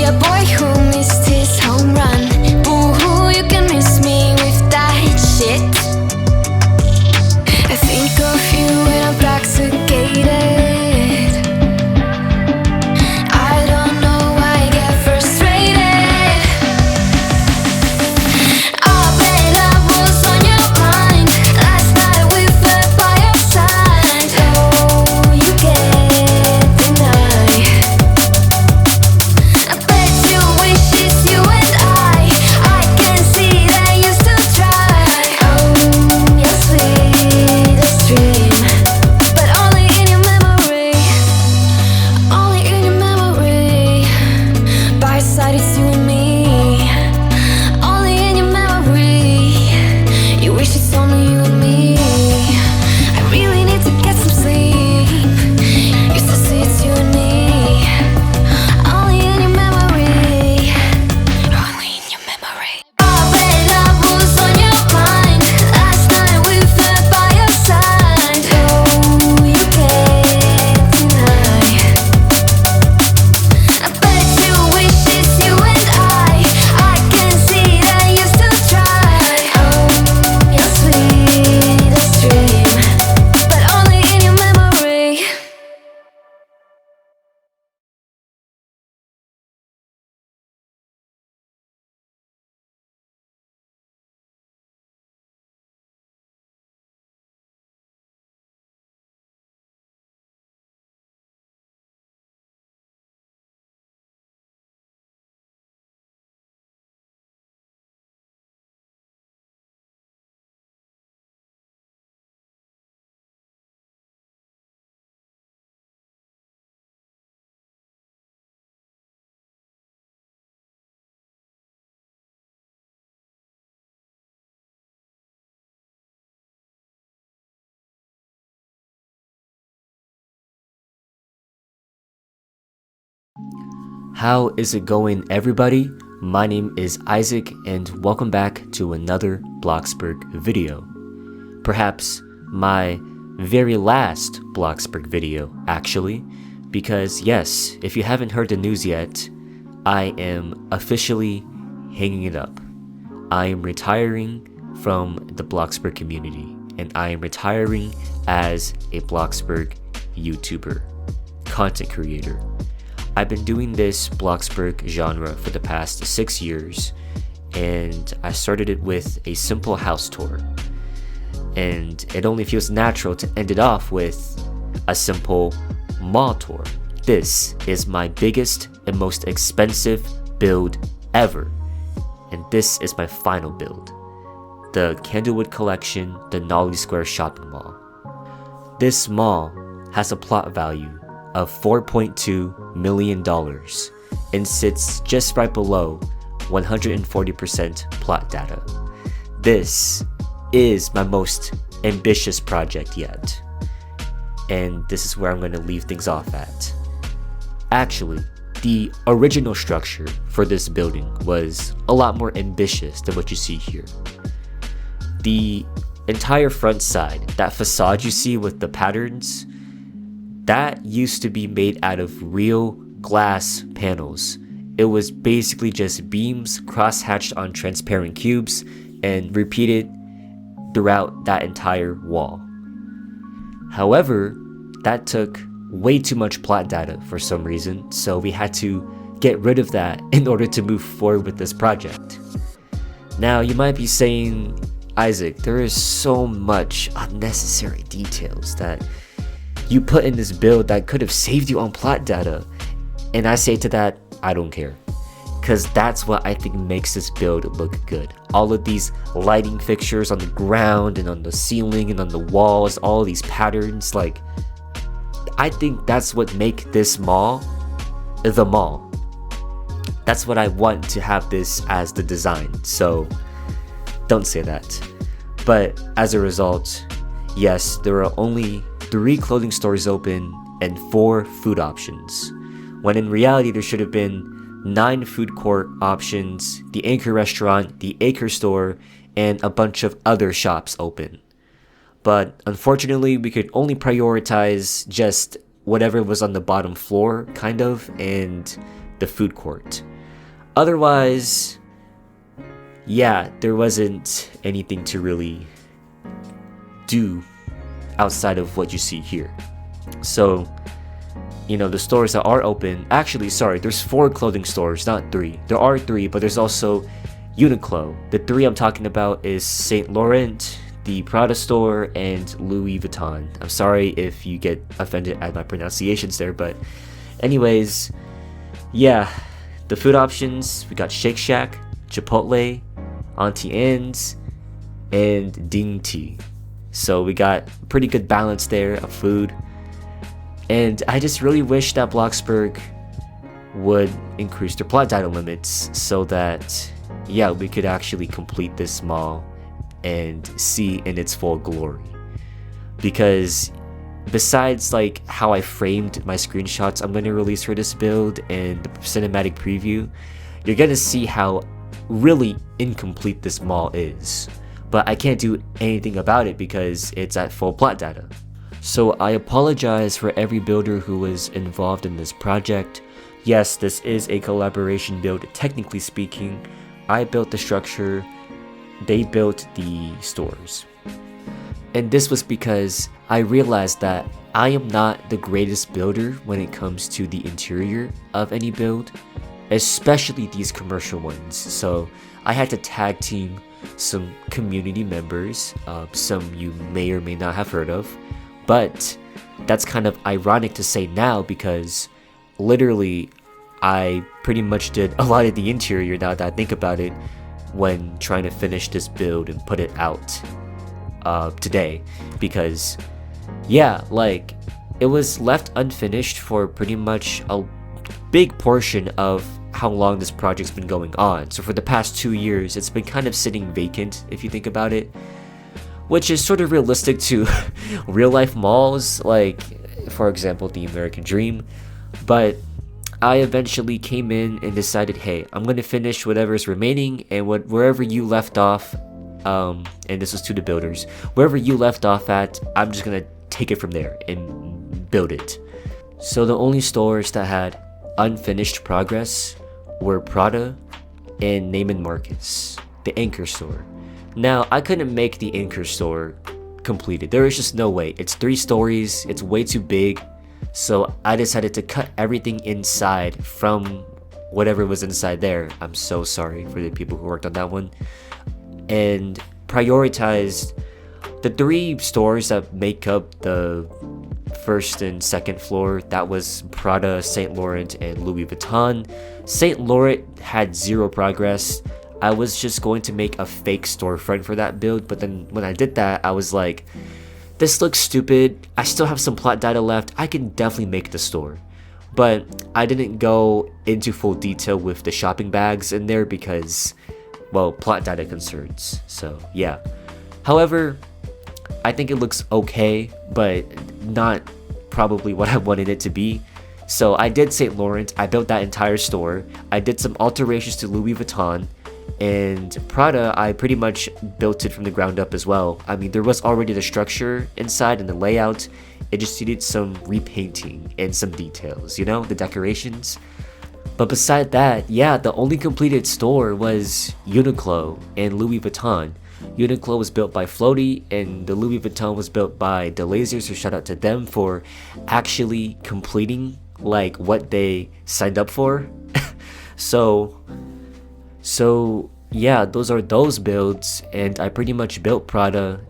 a boy who missed his home run. Boo-hoo, you can miss me with that shit. I think of you when I'm intoxicated. I don't know why I get frustrated. I bet love was on your mind. Last night we fell by your side. Oh, you can't deny. I bet you wish it's you and I can see that you still try. Oh, your sweetest dream, but only in your memory. Only in your memory. By your side it's you and me. Only in your memory. You wish it's only you and me. I really need to get some sleep. Used to say it's you and me. Only in your memory. Only in your memory. I bet love was on your mind. Last night we fell by your side. Oh, you can't deny. I bet you wish it's you and I can see that you still try. Oh, your sweetest dream, but only in your memory. How is it going, everybody? My name is Isaac and welcome back to another Bloxburg video. Perhaps my very last Bloxburg video, actually, because yes, if you haven't heard the news yet, I am officially hanging it up. I am retiring from the Bloxburg community and I am retiring as a Bloxburg YouTuber, content creator. I've been doing this Bloxburg genre for the past 6 years, and I started it with a simple house tour. And it only feels natural to end it off with a simple mall tour. This is my biggest and most expensive build ever. And this is my final build. The Candlewood Collection, the Nolly Square shopping mall. This mall has a plot value of $4.2 million and sits just right below 140% plot data. This is my most ambitious project yet, and this is where I'm going to leave things off at. Actually, the original structure for this building was a lot more ambitious than what you see here. The entire front side, that facade you see with the patterns, that used to be made out of real glass panels. It was basically just beams cross-hatched on transparent cubes and repeated throughout that entire wall. However, that took way too much plot data for some reason, so we had to get rid of that in order to move forward with this project. Now, you might be saying, Isaac, there is so much unnecessary details that you put in this build that could have saved you on plot data. And I say to that, I don't care. Because that's what I think makes this build look good. All of these lighting fixtures on the ground and on the ceiling and on the walls, all of these patterns, like, I think that's what make this mall the mall. That's what I want to have this as the design. So don't say that. But as a result, yes, there are only 3 clothing stores open and 4 food options, when in reality there should have been 9 food court options, the Anchor restaurant, the Acre store, and a bunch of other shops open. But unfortunately, we could only prioritize just whatever was on the bottom floor, kind of, and the food court. Otherwise, yeah, there wasn't anything to really do outside of what you see here. So, the stores that are open, actually, sorry, there's 4 clothing stores, not 3. There are 3, but there's also Uniqlo. The 3 I'm talking about is Saint Laurent, the Prada store, and Louis Vuitton. I'm sorry if you get offended at my pronunciations there, but anyways, yeah, the food options, we got Shake Shack, Chipotle, Auntie Anne's, and Ding Tea. So we got a pretty good balance there of food. And I just really wish that Bloxburg would increase their plot data limits so that, yeah, we could actually complete this mall and see in its full glory. Because besides like how I framed my screenshots I'm going to release for this build and the cinematic preview, you're going to see how really incomplete this mall is. But I can't do anything about it because it's at full plot data. So I apologize for every builder who was involved in this project. Yes, this is a collaboration build, technically speaking. I built the structure, they built the stores. And this was because I realized that I am not the greatest builder when it comes to the interior of any build, especially these commercial ones. So I had to tag team some community members, some you may or may not have heard of, but that's kind of ironic to say now because literally I pretty much did a lot of the interior now that I think about it when trying to finish this build and put it out today, because yeah, like it was left unfinished for pretty much a big portion of how long this project's been going on. So for the past 2 years it's been kind of sitting vacant if you think about it, which is sort of realistic to real life malls, like for example the American Dream. But I eventually came in and decided, hey, I'm gonna finish whatever's remaining, and wherever you left off, and this was to the builders, wherever you left off at, I'm just gonna take it from there and build it. So the only stores that had unfinished progress were Prada and Neiman Marcus, the anchor store. Now I couldn't make the anchor store completed. There is just no way. It's 3 stories, it's way too big. So I decided to cut everything inside from whatever was inside there. I'm so sorry for the people who worked on that one. And prioritized the 3 stores that make up the first and second floor. That was Prada, Saint Laurent, and Louis Vuitton. Saint Laurent had 0 progress. I was just going to make a fake storefront for that build, but then when I did that, I was like, this looks stupid. I still have some plot data left. I can definitely make the store. But I didn't go into full detail with the shopping bags in there because, well, plot data concerns. So yeah. However, I think it looks okay, but not probably what I wanted it to be. So I did Saint Laurent. I built that entire store. I did some alterations to Louis Vuitton. And Prada, I pretty much built it from the ground up as well. I mean, there was already the structure inside and the layout. It just needed some repainting and some details, the decorations. But beside that, yeah, the only completed store was Uniqlo and Louis Vuitton. Uniqlo was built by itsFloatie and the Louis Vuitton was built by DaLazar, so shout out to them for actually completing like what they signed up for. So yeah, those are those builds, and I pretty much built Prada.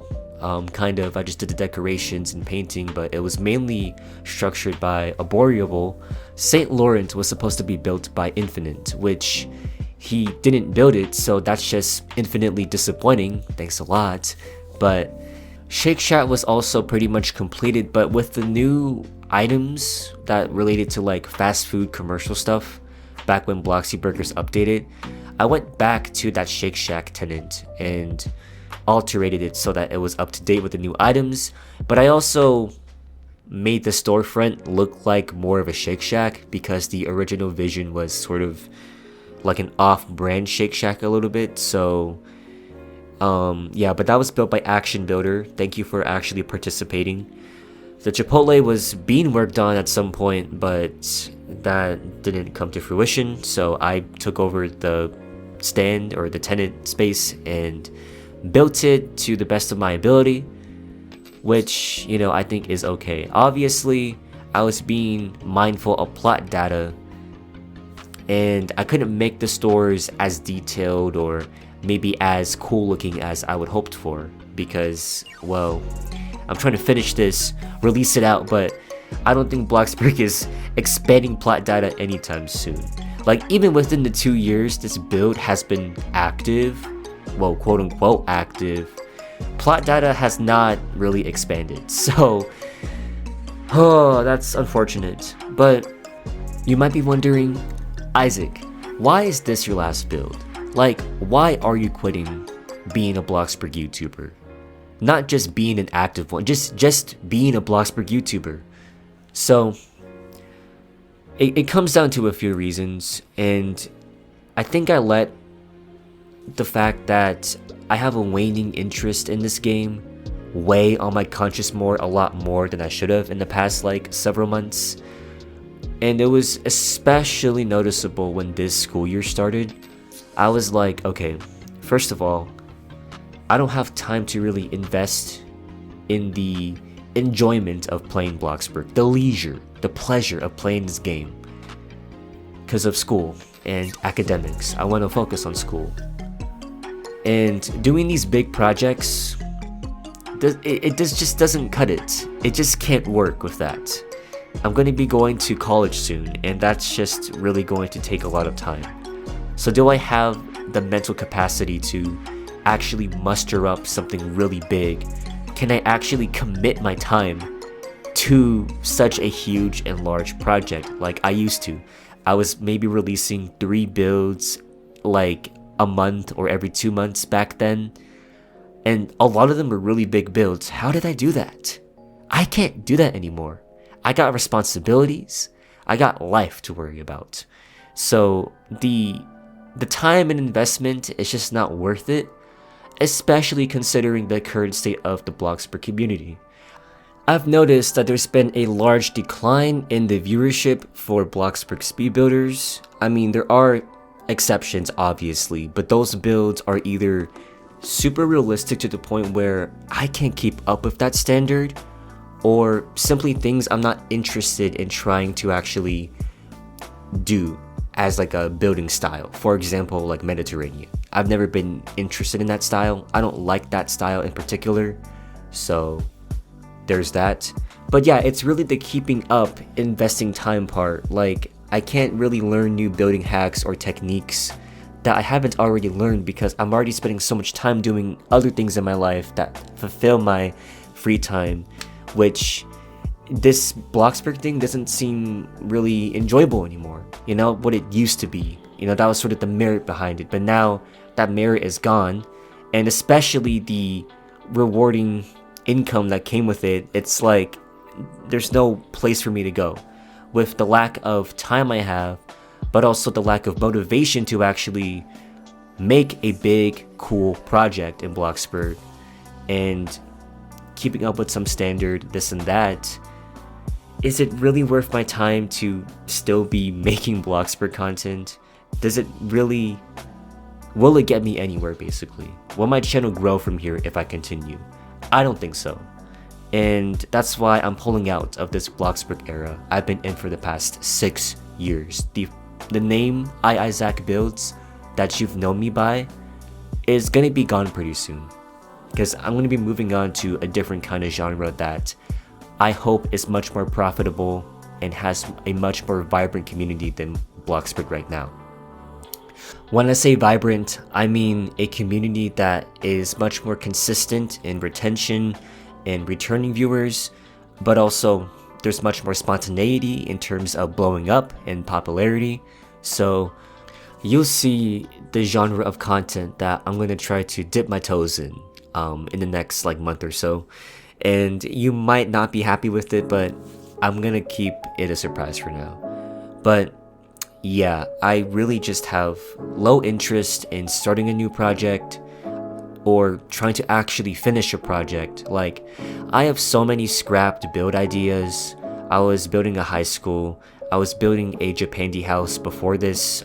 I just did the decorations and painting, but it was mainly structured by a variable. Saint Laurent was supposed to be built by Infenet, which he didn't build it, so that's just infinitely disappointing. Thanks a lot. But Shake Shack was also pretty much completed, but with the new items that related to like fast food commercial stuff back when Bloxy Burgers updated, I went back to that Shake Shack tenant and alterated it so that it was up to date with the new items, but I also made the storefront look like more of a Shake Shack because the original vision was sort of like an off-brand Shake Shack a little bit. So yeah, but that was built by Action Builder. Thank you for actually participating. The Chipotle was being worked on at some point, but that didn't come to fruition, so I took over the stand or the tenant space and built it to the best of my ability, which, you know, I think is okay. Obviously, I was being mindful of plot data, and I couldn't make the stores as detailed or maybe as cool looking as I would hoped for, because, well, I'm trying to finish this, release it out, but I don't think Bloxburg is expanding plot data anytime soon. Like, even within the 2 years this build has been active, well, quote unquote active, plot data has not really expanded. So, oh, that's unfortunate. But you might be wondering, Isaac, why is this your last build? Like, why are you quitting being a Bloxburg YouTuber? Not just being an active one, just being a Bloxburg YouTuber. So, it comes down to a few reasons, and I think I let the fact that I have a waning interest in this game weigh on my conscience a lot more than I should have in the past like several months. And it was especially noticeable when this school year started. I was like, okay, first of all, I don't have time to really invest in the enjoyment of playing Bloxburg, the leisure, the pleasure of playing this game, because of school and academics. I want to focus on school. And doing these big projects, it just doesn't cut it. It just can't work with that. I'm going to be going to college soon, and that's just really going to take a lot of time. So do I have the mental capacity to actually muster up something really big? Can I actually commit my time to such a huge and large project like I used to? I was maybe releasing 3 builds like a month or every 2 months back then, and a lot of them were really big builds. How did I do that? I can't do that anymore. I got responsibilities. I got life to worry about. So the time and investment is just not worth it, especially considering the current state of the Bloxburg community. I've noticed that there's been a large decline in the viewership for Bloxburg speed builders. I mean, there are exceptions obviously, but those builds are either super realistic to the point where I can't keep up with that standard, or simply things I'm not interested in trying to actually do as like a building style. For example, like Mediterranean. I've never been interested in that style. I don't like that style in particular. So there's that. But yeah, it's really the keeping up, investing time part. Like, I can't really learn new building hacks or techniques that I haven't already learned because I'm already spending so much time doing other things in my life that fulfill my free time, which this Bloxburg thing doesn't seem really enjoyable anymore. You know, what it used to be. You know, that was sort of the merit behind it. But now that merit is gone, and especially the rewarding income that came with it, it's like there's no place for me to go. With the lack of time I have, but also the lack of motivation to actually make a big, cool project in Bloxburg, and keeping up with some standard, this and that, is it really worth my time to still be making Bloxburg content? Does it really, will it get me anywhere basically? Will my channel grow from here if I continue? I don't think so. And that's why I'm pulling out of this Bloxburg era I've been in for the past 6 years. The name Isaac Builds that you've known me by is gonna be gone pretty soon, because I'm gonna be moving on to a different kind of genre that I hope is much more profitable and has a much more vibrant community than Bloxburg right now. When I say vibrant, I mean a community that is much more consistent in retention and returning viewers, but also there's much more spontaneity in terms of blowing up and popularity. So you'll see the genre of content that I'm going to try to dip my toes in the next like month or so. And you might not be happy with it, but I'm going to keep it a surprise for now. But yeah, I really just have low interest in starting a new project. or trying to actually finish a project. Like, I have so many scrapped build ideas. I was building a high school. I was building a Japandi house before this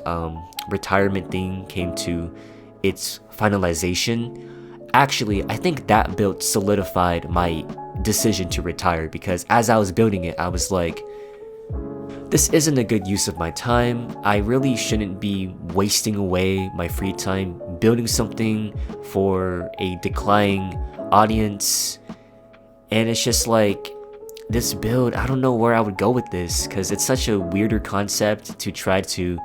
retirement thing came to its finalization. Actually, I think that build solidified my decision to retire, because as I was building it, I was like, this isn't a good use of my time. I really shouldn't be wasting away my free time building something for a declining audience. And it's just like, this build, I don't know where I would go with this, because it's such a weirder concept to try to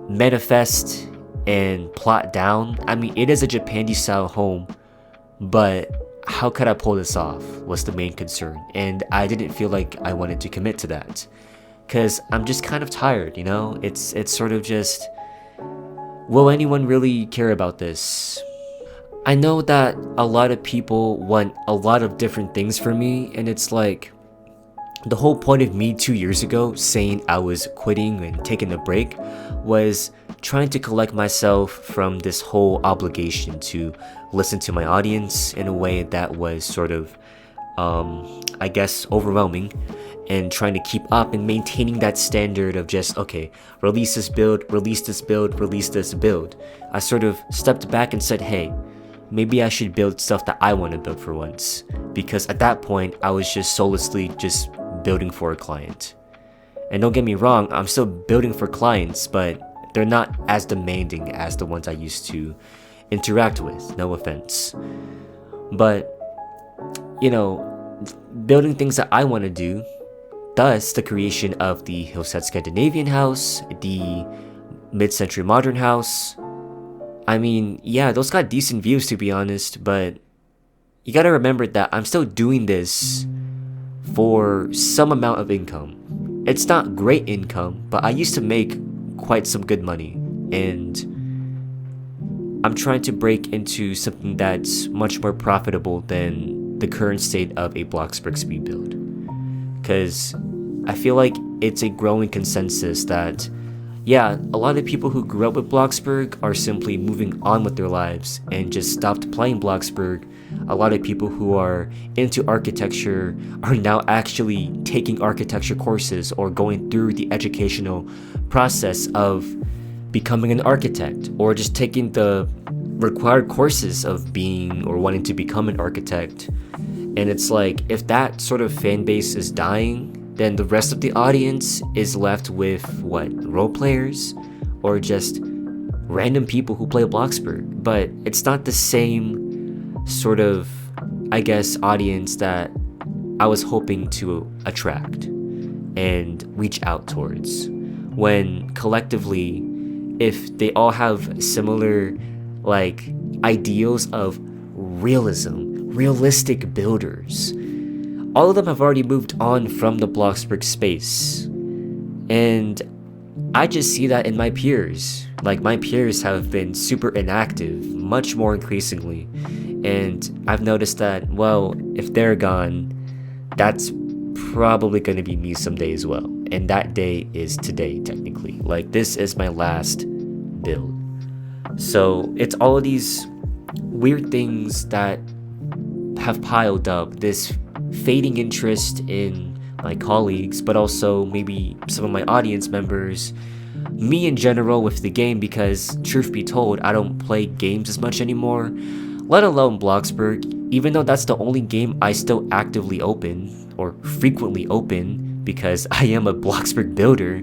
manifest and plot down. I mean, it is a Japandi style home, but how could I pull this off was the main concern. And I didn't feel like I wanted to commit to that, because I'm just kind of tired, you know? It's sort of just, will anyone really care about this? I know that a lot of people want a lot of different things from me, and it's like, the whole point of me 2 years ago saying I was quitting and taking a break was trying to collect myself from this whole obligation to listen to my audience in a way that was sort of, I guess, overwhelming, and trying to keep up and maintaining that standard of just, okay, release this build, release this build, release this build. I sort of stepped back and said, hey, maybe I should build stuff that I want to build for once, because at that point I was just soullessly just building for a client. And don't get me wrong, I'm still building for clients, but they're not as demanding as the ones I used to interact with, no offense. But, you know, building things that I want to do, thus the creation of the Hillside Scandinavian house, the mid-century modern house. I mean, yeah, those got decent views, to be honest, but you gotta remember that I'm still doing this for some amount of income. It's not great income, but I used to make quite some good money, and I'm trying to break into something that's much more profitable than the current state of a Bloxburg speed build, because I feel like it's a growing consensus that, yeah, a lot of people who grew up with Bloxburg are simply moving on with their lives and just stopped playing Bloxburg. A lot of people who are into architecture are now actually taking architecture courses or going through the educational process of becoming an architect, or just taking the required courses of being or wanting to become an architect. And it's like, if that sort of fan base is dying, then the rest of the audience is left with what, role players or just random people who play Bloxburg. But it's not the same sort of, I guess, audience that I was hoping to attract and reach out towards, when collectively, if they all have similar like ideals of realistic builders, all of them have already moved on from the Bloxburg space. And I just see that in my peers. Like, my peers have been super inactive, much more increasingly. And I've noticed that, well, if they're gone, that's probably going to be me someday as well. And that day is today, technically. Like, this is my last build. So it's all of these weird things that have piled up. This fading interest in my colleagues, but also maybe some of my audience members, me in general with the game, because truth be told, I don't play games as much anymore, let alone Bloxburg. Even though that's the only game I still actively open or frequently open, because I am a Bloxburg builder,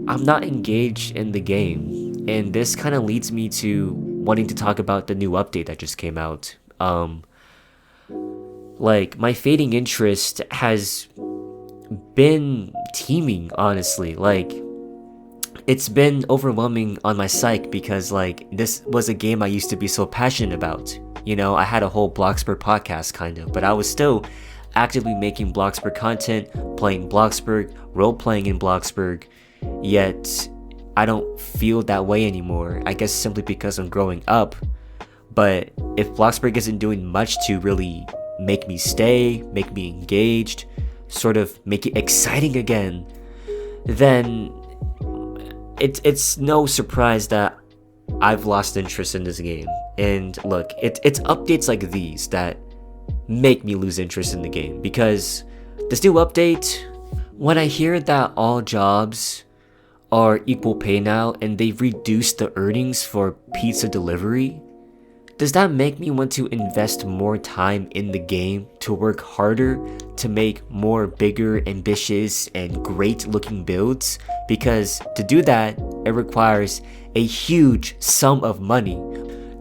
I'm not engaged in the game. And this kind of leads me to wanting to talk about the new update that just came out. Like, my fading interest has been teeming, honestly. Like, it's been overwhelming on my psyche, because like, this was a game I used to be so passionate about. You know, I had a whole Bloxburg podcast kind of, but I was still actively making Bloxburg content, playing Bloxburg, role-playing in Bloxburg, yet I don't feel that way anymore. I guess simply because I'm growing up. But if Bloxburg isn't doing much to really make me stay, make me engaged, sort of make it exciting again, then it's no surprise that I've lost interest in this game. And look, it's updates like these that make me lose interest in the game, because this new update, when I hear that all jobs are equal pay now and they've reduced the earnings for pizza delivery, does that make me want to invest more time in the game to work harder to make more bigger, ambitious, and great looking builds? Because to do that, it requires a huge sum of money.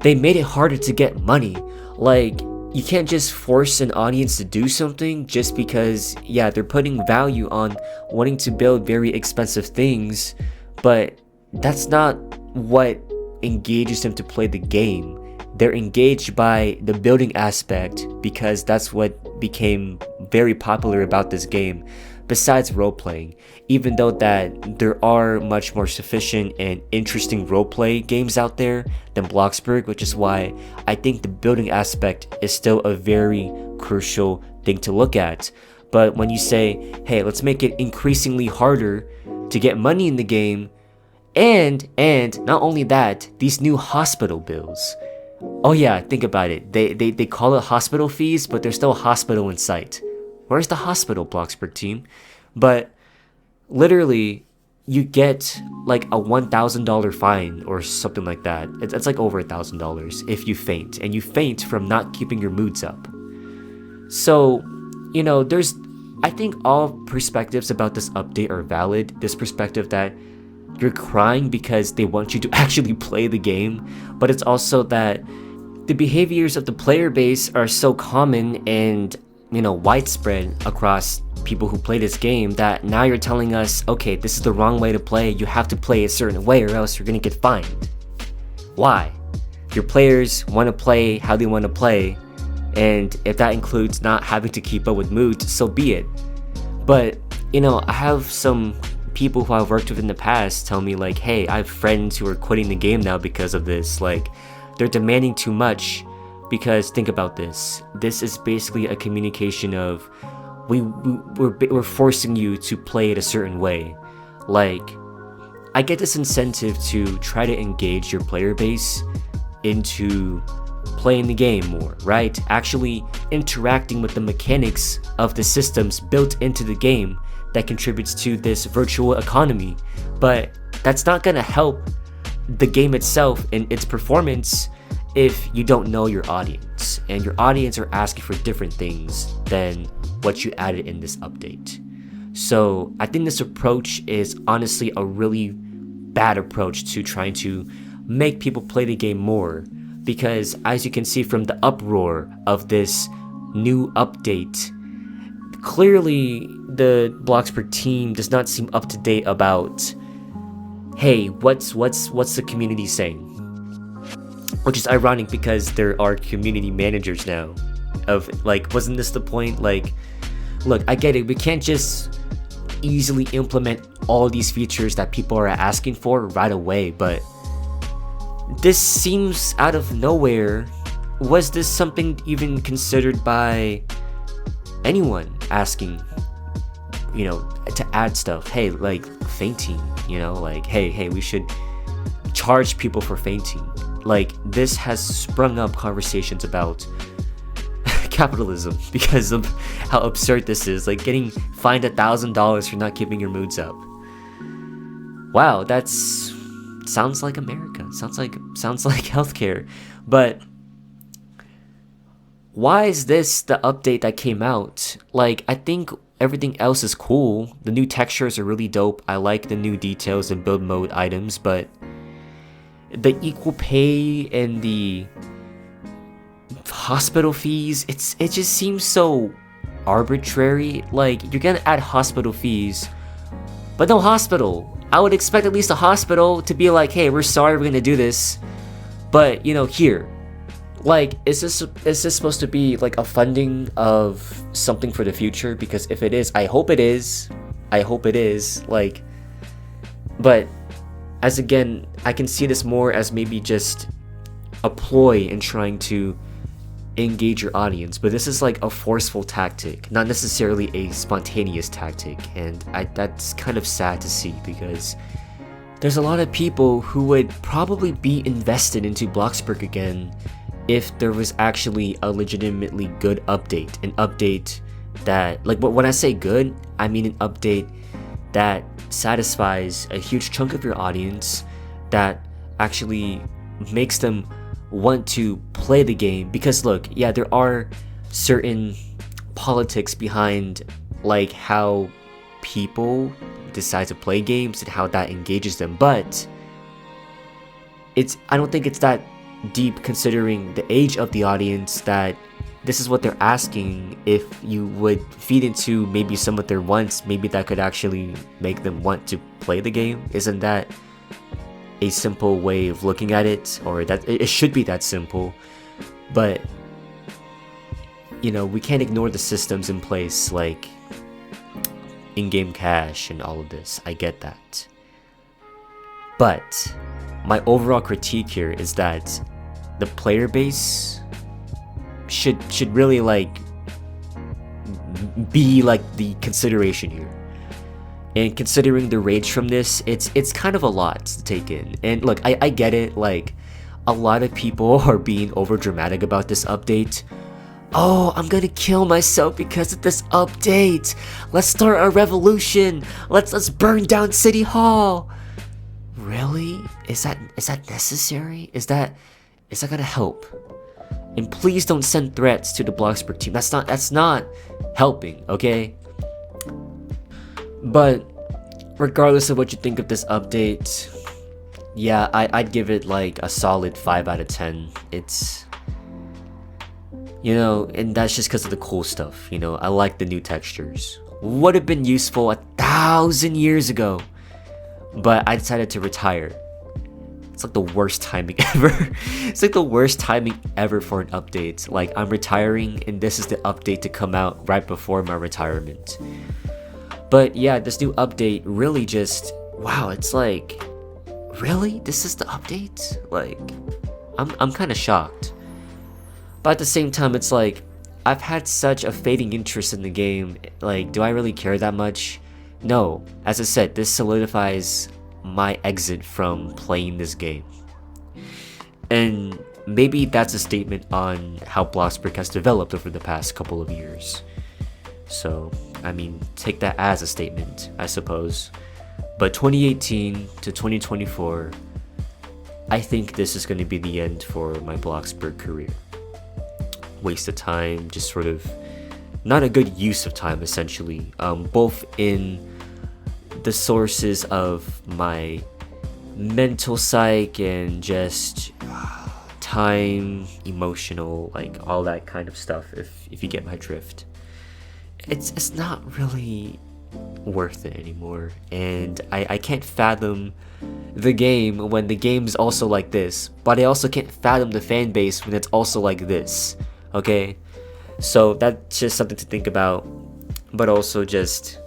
They made it harder to get money. Like, you can't just force an audience to do something just because, yeah, they're putting value on wanting to build very expensive things, but that's not what engages them to play the game. They're engaged by the building aspect because that's what became very popular about this game, besides role-playing. Even though that there are much more sufficient and interesting role-play games out there than Bloxburg, which is why I think the building aspect is still a very crucial thing to look at. But when you say, hey, let's make it increasingly harder to get money in the game, and not only that, these new hospital bills. Oh yeah, think about it. They call it hospital fees, but there's still a hospital in sight. Where's the hospital, Bloxburg team? But literally, you get like a $1,000 fine or something like that. It's like over $1,000 if you faint, and you faint from not keeping your moods up. So, you know, I think all perspectives about this update are valid. This perspective that you're crying because they want you to actually play the game, but it's also that the behaviors of the player base are so common and, you know, widespread across people who play this game that now you're telling us, okay, this is the wrong way to play, you have to play a certain way or else you're gonna get fined. Why? Your players want to play how they want to play, and if that includes not having to keep up with moods, so be it. But, you know, I have some people who I've worked with in the past tell me like, hey, I have friends who are quitting the game now because of this. Like, they're demanding too much. Because think about this. This is basically a communication of we're forcing you to play it a certain way. Like, I get this incentive to try to engage your player base into playing the game more, right? Actually interacting with the mechanics of the systems built into the game that contributes to this virtual economy. But that's not gonna help the game itself and its performance if you don't know your audience, and your audience are asking for different things than what you added in this update. So I think this approach is honestly a really bad approach to trying to make people play the game more, because as you can see from the uproar of this new update, clearly the Bloxburg team does not seem up to date about, hey, what's the community saying? Which is ironic because there are community managers now. Of like, wasn't this the point? Like, look, I get it. We can't just easily implement all these features that people are asking for right away, but this seems out of nowhere. Was this something even considered by anyone asking, you know, to add stuff? Hey, like fainting, you know, like, hey, we should charge people for fainting. Like, this has sprung up conversations about capitalism because of how absurd this is. Like, getting fined $1,000 for not keeping your moods up. Wow, sounds like America. Sounds like healthcare. But why is this the update that came out? Like, I think everything else is cool. The new textures are really dope. I like the new details and build mode items, but the equal pay and the hospital fees, it just seems so arbitrary. Like, you're gonna add hospital fees, but no hospital. I would expect at least a hospital to be like, hey, we're sorry, we're gonna do this, but, you know, here. Like, is this supposed to be like a funding of something for the future? Because if it is, I hope it is. Like, but as again, I can see this more as maybe just a ploy in trying to engage your audience, but this is like a forceful tactic, not necessarily a spontaneous tactic, and that's kind of sad to see, because there's a lot of people who would probably be invested into Bloxburg again if there was actually a legitimately good update. An update that, like, when I say good, I mean an update that satisfies a huge chunk of your audience, that actually makes them want to play the game. Because look, yeah, there are certain politics behind like how people decide to play games and how that engages them, but I don't think it's that deep considering the age of the audience, that this is what they're asking. If you would feed into maybe some of their wants, maybe that could actually make them want to play the game. Isn't that a simple way of looking at it? Or that it should be that simple. But you know, we can't ignore the systems in place, like in-game cash and all of this. I get that, but my overall critique here is that the player base should really like be like the consideration here. And considering the rage from this, it's kind of a lot to take in. And look, I get it, like a lot of people are being over dramatic about this update. Oh, I'm gonna kill myself because of this update. Let's start a revolution. Let's burn down City Hall. Really? Is that necessary? Is that gonna help? And please don't send threats to the Bloxburg team. That's not helping, okay? But regardless of what you think of this update, yeah, I'd give it like a solid 5 out of 10. It's, you know, and that's just because of the cool stuff. You know, I like the new textures. Would have been useful 1,000 years ago, but I decided to retire. It's like the worst timing ever. It's like the worst timing ever for an update. Like, I'm retiring and this is the update to come out right before my retirement. But yeah, this new update really just, wow, it's like, really? This is the update? Like, I'm kind of shocked. But at the same time, it's like, I've had such a fading interest in the game. Like, do I really care that much? No. As I said, this solidifies my exit from playing this game. And maybe that's a statement on how Bloxburg has developed over the past couple of years. So, I mean, take that as a statement, I suppose. But 2018 to 2024, I think this is going to be the end for my Bloxburg career. Waste of time, just sort of not a good use of time, essentially, both in the sources of my mental psyche and just time, emotional, like all that kind of stuff, if you get my drift. It's not really worth it anymore, and I can't fathom the game when the game's also like this, but I also can't fathom the fan base when it's also like this. Okay, so that's just something to think about, but also just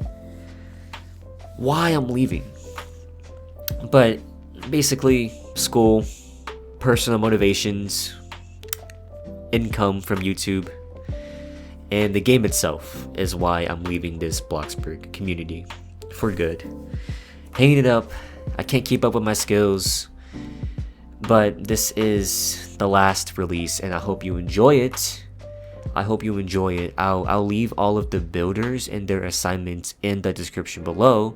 why I'm leaving. But basically, school, personal motivations, income from YouTube, and the game itself is why I'm leaving this Bloxburg community for good. Hanging it up, I can't keep up with my skills, but this is the last release and I hope you enjoy it. I'll leave all of the builders and their assignments in the description below.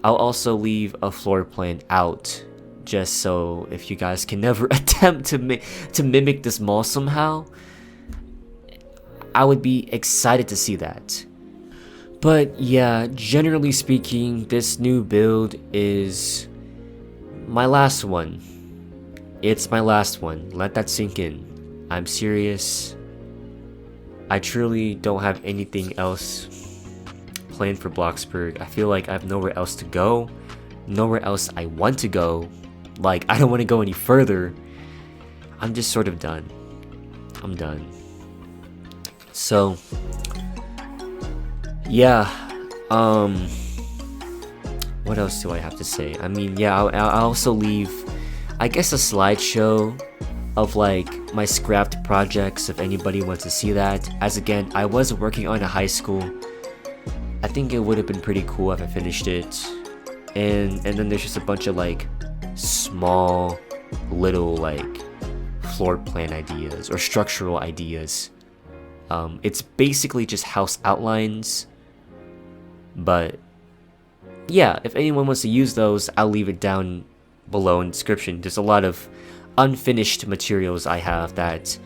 I'll also leave a floor plan out, just so if you guys can never attempt to mimic this mall somehow, I would be excited to see that. But yeah, generally speaking, this new build is my last one. It's my last one. Let that sink in. I'm serious. I truly don't have anything else planned for Bloxburg. I feel like I have nowhere else to go. Nowhere else I want to go. Like, I don't want to go any further. I'm just sort of done. I'm done. So, yeah. What else do I have to say? I mean, yeah, I'll also leave, I guess, a slideshow of like my scrapped projects if anybody wants to see that. As again, I was working on a high school. I think it would have been pretty cool if I finished it. and then there's just a bunch of like small little like floor plan ideas or structural ideas. It's basically just house outlines, but yeah, if anyone wants to use those, I'll leave it down below in the description. There's a lot of unfinished materials I have that,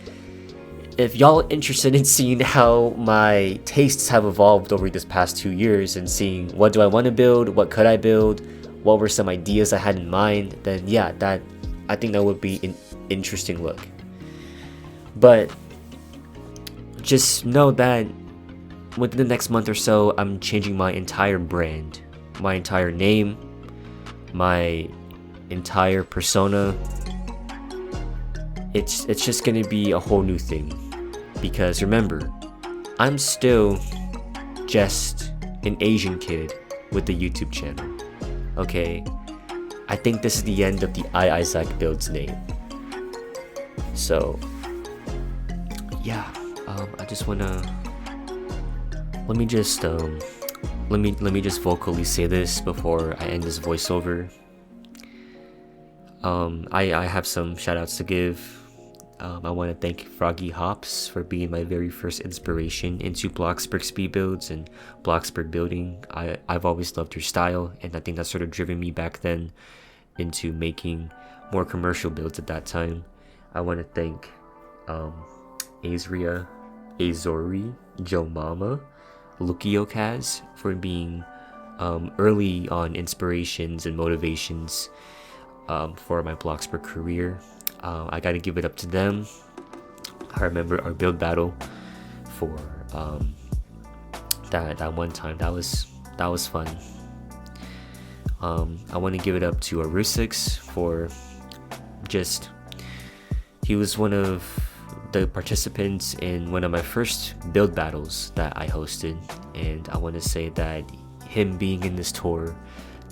if y'all are interested in seeing how my tastes have evolved over this past 2 years and seeing what do I want to build, what could I build, what were some ideas I had in mind, then yeah, I think that would be an interesting look. But just know that within the next month or so, I'm changing my entire brand, my entire name, my entire persona. It's just gonna be a whole new thing, because remember, I'm still just an Asian kid with the YouTube channel. Okay, I think this is the end of the Isaac Builds name. So yeah, I just wanna let me just vocally say this before I end this voiceover. I have some shout outs to give. I want to thank Froggy Hops for being my very first inspiration into Bloxburg speed builds and Bloxburg building. I've always loved her style, and I think that sort of driven me back then into making more commercial builds at that time. I want to thank Azori, Joe Mama, Lukiokaz for being early on inspirations and motivations for my Bloxburg career. I gotta give it up to them. I remember our build battle for that one time. That was fun. I want to give it up to Rusix for just, he was one of the participants in one of my first build battles that I hosted, and I want to say that him being in this tour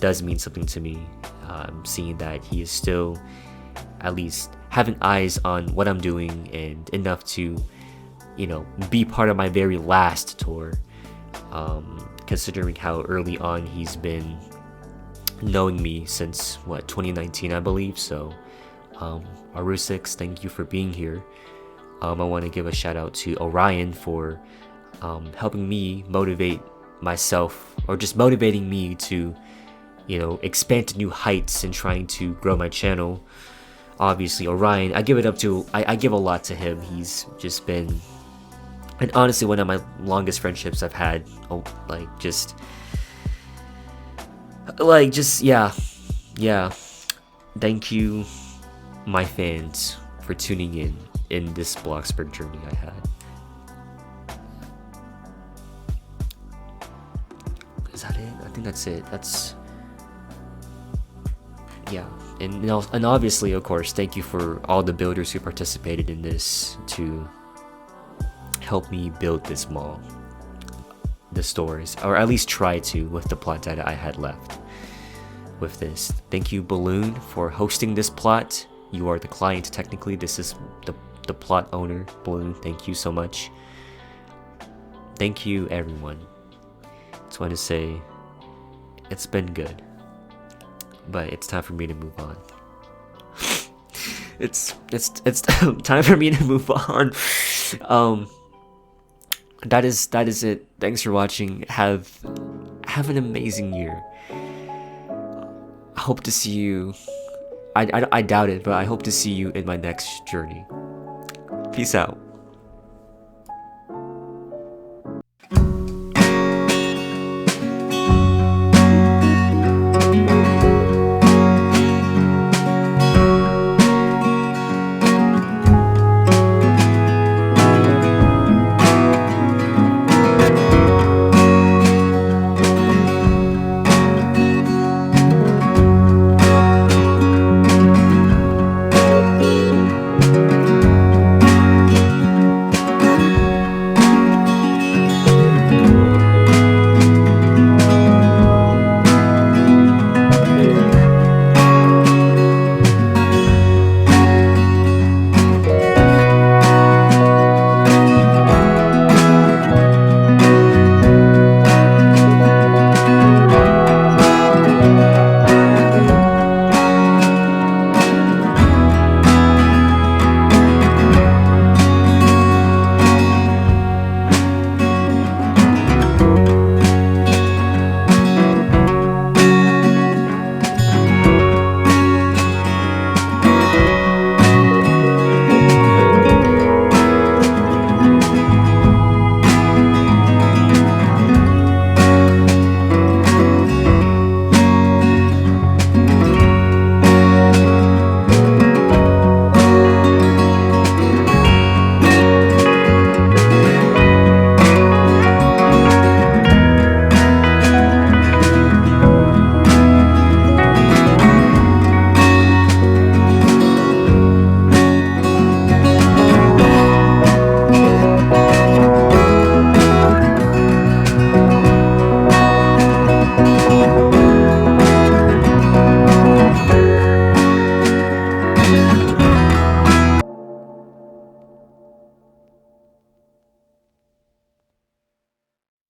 does mean something to me. Seeing that he is still at least having eyes on what I'm doing and enough to, you know, be part of my very last tour, considering how early on he's been knowing me since 2019, I believe. So Arusix, thank you for being here. I want to give a shout out to Orion for helping me motivate myself, or just motivating me to, you know, expand to new heights and trying to grow my channel. Obviously, Orion, I give it up to, I give a lot to him. He's just been, and honestly, one of my longest friendships I've had. Yeah. Thank you, my fans, for tuning in this Bloxburg journey I had. Is that it? I think that's it. Yeah, and obviously, of course, thank you for all the builders who participated in this to help me build this mall, the stores, or at least try to with the plot data I had left with this. Thank you, Balloon, for hosting this plot. You are the client technically. This is the plot owner, Balloon. Thank you so much. Thank you, everyone. Just want to say it's been good, but it's time for me to move on. it's time for me to move on. That is it. Thanks for watching. Have an amazing year. I hope to see you. I doubt it, but I hope to see you in my next journey. Peace out.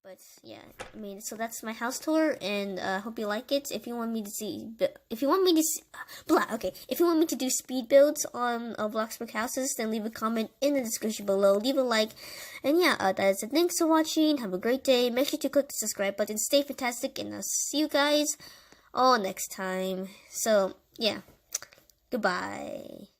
But yeah, I mean, so that's my house tour, and hope you like it. If you want me to if you want me to do speed builds on Bloxburg houses, then leave a comment in the description below. Leave a like, and yeah, that is it. Thanks for watching. Have a great day. Make sure to click the subscribe button. Stay fantastic, and I'll see you guys all next time. So yeah, goodbye.